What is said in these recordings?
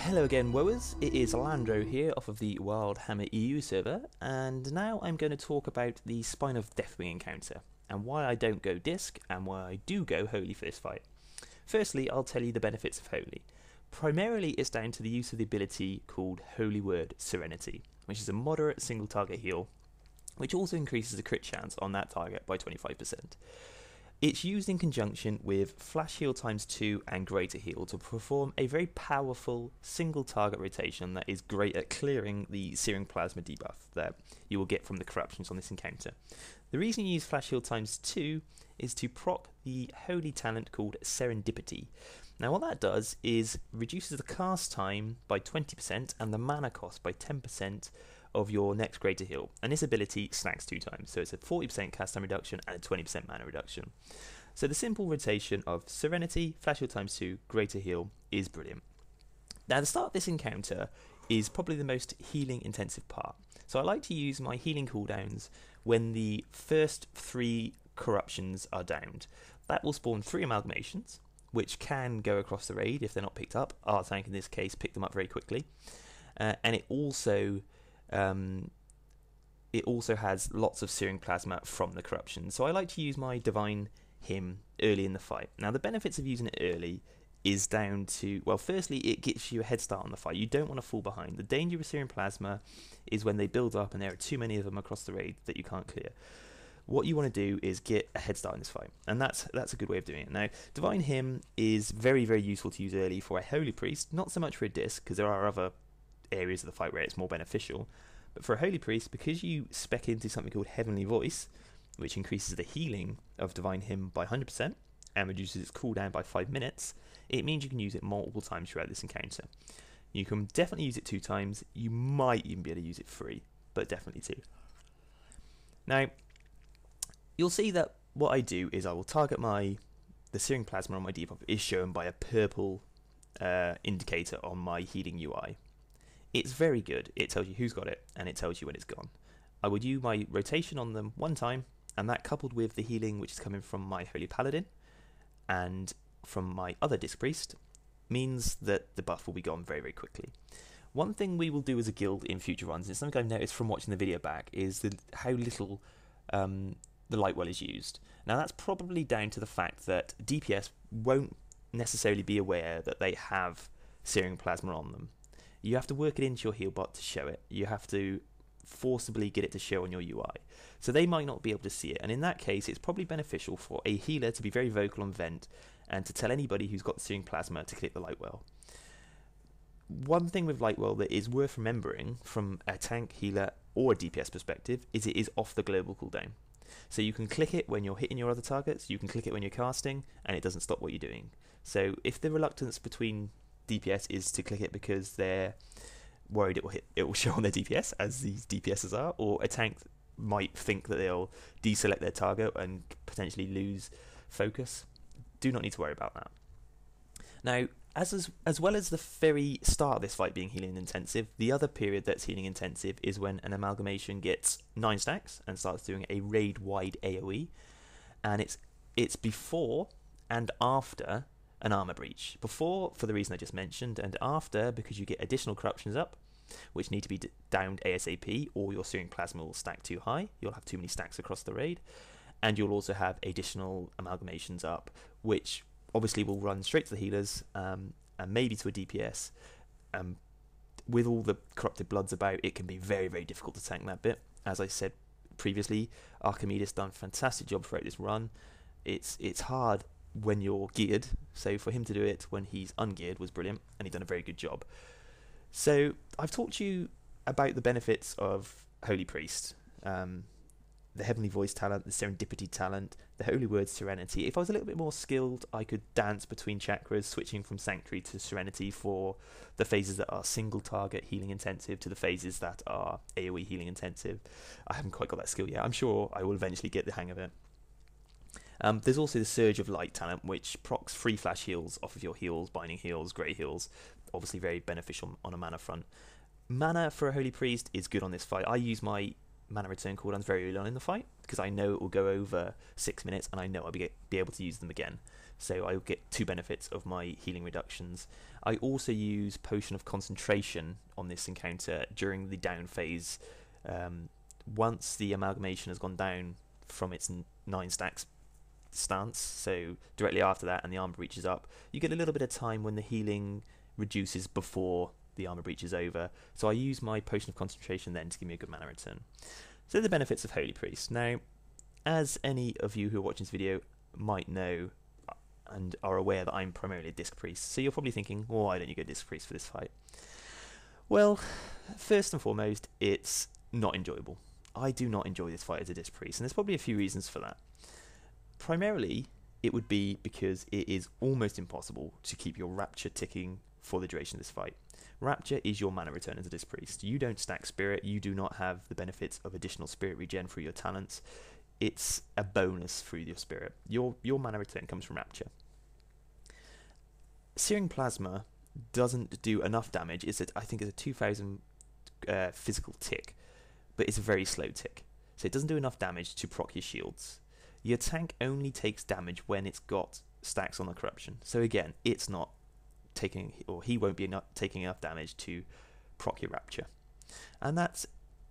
Hello again, Woers. It is Landroe here off of the Wildhammer EU Server, and now I'm going to talk about the Spine of Deathwing encounter, and why I don't go Disc, and why I do go Holy for this fight. Firstly, I'll tell you the benefits of Holy. Primarily, it's down to the use of the ability called Holy Word Serenity, which is a moderate single target heal, which also increases the crit chance on that target by 25%. It's used in conjunction with Flash Heal times 2 and Greater Heal to perform a very powerful single target rotation that is great at clearing the Searing Plasma debuff that you will get from the corruptions on this encounter. The reason you use Flash Heal times 2 is to proc the holy talent called Serendipity. Now what that does is reduces the cast time by 20% and the mana cost by 10% of your next Greater Heal, and this ability stacks 2 times, so it's a 40% cast time reduction and a 20% mana reduction. So the simple rotation of Serenity, Flash Heal times 2, Greater Heal is brilliant. Now the start of this encounter is probably the most healing intensive part, so I like to use my healing cooldowns when the first 3 corruptions are downed. That will spawn 3 amalgamations, which can go across the raid if they're not picked up. Our tank in this case picked them up very quickly, and it also has lots of Searing Plasma from the corruption, so I like to use my Divine Hymn early in the fight. Now the benefits of using it early is down to, well, firstly it gives you a head start on the fight. You don't want to fall behind. The danger with Searing Plasma is when they build up and there are too many of them across the raid that you can't clear. What you want to do is get a head start in this fight, and that's a good way of doing it. Now, Divine Hymn is very, very useful to use early for a Holy Priest, not so much for a Disc, because there are other areas of the fight where it's more beneficial, but for a Holy Priest, because you spec into something called Heavenly Voice, which increases the healing of Divine Hymn by 100% and reduces its cooldown by 5 minutes, it means you can use it multiple times throughout this encounter. You can definitely use it 2 times, you might even be able to use it 3, but definitely 2. Now, you'll see that what I do is I will target the Searing Plasma on my debuff is shown by a purple indicator on my healing UI. It's very good. It tells you who's got it and it tells you when it's gone. I would use my rotation on them 1 time, and that coupled with the healing which is coming from my Holy Paladin and from my other Disc Priest means that the buff will be gone very, very quickly. One thing we will do as a guild in future runs, and it's something I've noticed from watching the video back, is how little the Lightwell is used. Now that's probably down to the fact that DPS won't necessarily be aware that they have Searing Plasma on them. You have to work it into your heal bot to show it. You have to forcibly get it to show on your UI. So they might not be able to see it, and in that case it's probably beneficial for a healer to be very vocal on vent and to tell anybody who's got the Searing Plasma to click the Lightwell. One thing with Lightwell that is worth remembering from a tank, healer or a DPS perspective is it is off the global cooldown. So you can click it when you're hitting your other targets, you can click it when you're casting, and it doesn't stop what you're doing. So if the reluctance between DPS is to click it because they're worried it will show on their DPS, as these DPSs are, or a tank might think that they'll deselect their target and potentially lose focus, do not need to worry about that. Now, as well as the very start of this fight being healing intensive, the other period that's healing intensive is when an amalgamation gets 9 stacks and starts doing a raid-wide AoE, and it's before and after an armor breach. Before, for the reason I just mentioned, and after, because you get additional corruptions up, which need to be downed ASAP, or your Searing Plasma will stack too high. You'll have too many stacks across the raid, and you'll also have additional amalgamations up, which obviously will run straight to the healers, and maybe to a DPS. With all the corrupted bloods about, it can be very, very difficult to tank that bit. As I said previously, Archimedes done a fantastic job throughout this run. It's hard when you're geared, so for him to do it when he's ungeared was brilliant, and he's done a very good job. So I've talked to you about the benefits of Holy Priest, the Heavenly Voice talent, the Serendipity talent, the Holy Word Serenity. If I was a little bit more skilled, I could dance between chakras, switching from Sanctuary to Serenity for the phases that are single target healing intensive to the phases that are AoE healing intensive. I haven't quite got that skill yet. I'm sure I will eventually get the hang of it. There's also the Surge of Light talent, which procs free flash heals off of your heals, binding heals, grey heals. Obviously very beneficial on a mana front. Mana for a Holy Priest is good on this fight. I use my mana return cooldowns very early on in the fight, because I know it will go over 6 minutes and I know I'll be able to use them again. So I'll get 2 benefits of my healing reductions. I also use Potion of Concentration on this encounter during the down phase. Once the amalgamation has gone down from its 9 stacks stance, so directly after that and the armor breach is up, you get a little bit of time when the healing reduces before the armor breach is over. So I use my Potion of Concentration then to give me a good mana return. So the benefits of Holy Priest. Now, as any of you who are watching this video might know and are aware that I'm primarily a Disc Priest, so you're probably thinking, well, why don't you go Disc Priest for this fight? Well, first and foremost, it's not enjoyable. I do not enjoy this fight as a Disc Priest, and there's probably a few reasons for that. Primarily, it would be because it is almost impossible to keep your Rapture ticking for the duration of this fight. Rapture is your mana return as a Disc Priest. You don't stack Spirit, you do not have the benefits of additional Spirit regen through your talents. It's a bonus through your Spirit. Your mana return comes from Rapture. Searing Plasma doesn't do enough damage. I think it's a 2000 physical tick, but it's a very slow tick. So it doesn't do enough damage to proc your shields. Your tank only takes damage when it's got stacks on the corruption. So again, it's not taking, or he won't be taking enough damage to proc your Rapture. And that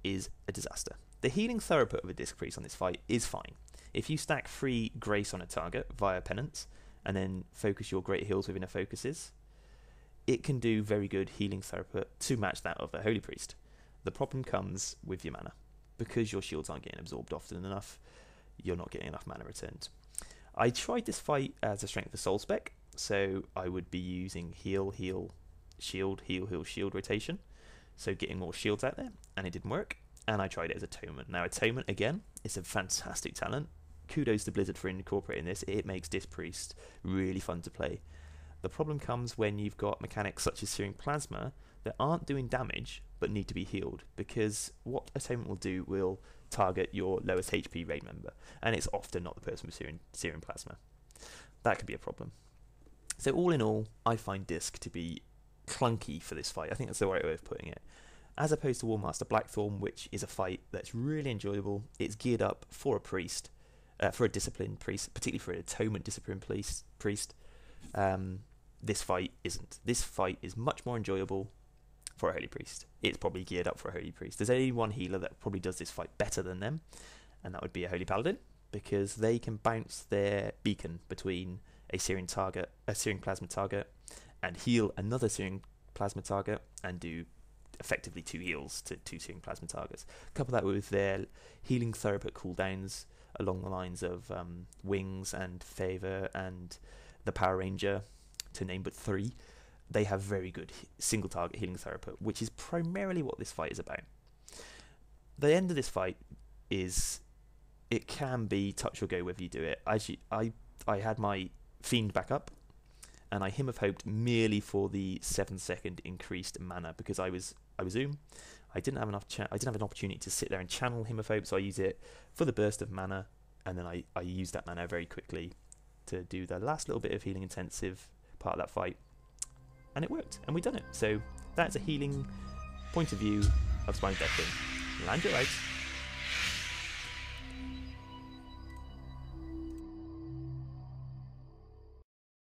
is a disaster. The healing throughput of a Disc Priest on this fight is fine. If you stack 3 Grace on a target via Penance, and then focus your Great Heals within a focuses, it can do very good healing throughput to match that of a Holy Priest. The problem comes with your mana. Because your shields aren't getting absorbed often enough, you're not getting enough mana returned. I tried this fight as a Strength of Soul spec, so I would be using heal, heal, shield, heal, heal, shield rotation, so getting more shields out there, and it didn't work, and I tried it as Atonement. Now Atonement, again, is a fantastic talent. Kudos to Blizzard for incorporating this. It makes Disc Priest really fun to play. The problem comes when you've got mechanics such as Searing Plasma that aren't doing damage but need to be healed, because what Atonement will do will target your lowest HP raid member, and it's often not the person with Searing Plasma. That could be a problem. So all in all, I find Disc to be clunky for this fight. I think that's the right way of putting it. As opposed to Warmaster Blackthorn, which is a fight that's really enjoyable. It's geared up for a priest, for a disciplined priest, particularly for an Atonement disciplined priest. This fight isn't. This fight is much more enjoyable for a Holy Priest. It's probably geared up for a Holy Priest. There's only one healer that probably does this fight better than them, and that would be a Holy Paladin, because they can bounce their beacon between a Searing Plasma target, and heal another Searing Plasma target, and do effectively 2 heals to 2 Searing Plasma targets. Couple that with their healing throughput cooldowns along the lines of Wings and Favor and the Power Ranger, to name but 3. They have very good single target healing throughput, which is primarily what this fight is about. The end of this fight is, it can be touch or go whether you do it. Actually, I had my Fiend back up, and I Hymn of Hope merely for the 7-second increased mana, because I was Zoom. I didn't have enough. I didn't have an opportunity to sit there and channel Hymn of Hope, so I use it for the burst of mana, and then I use that mana very quickly to do the last little bit of healing intensive part of that fight, and it worked, and we done it. So that's a healing point of view of Spine Deathwing. Landroe out.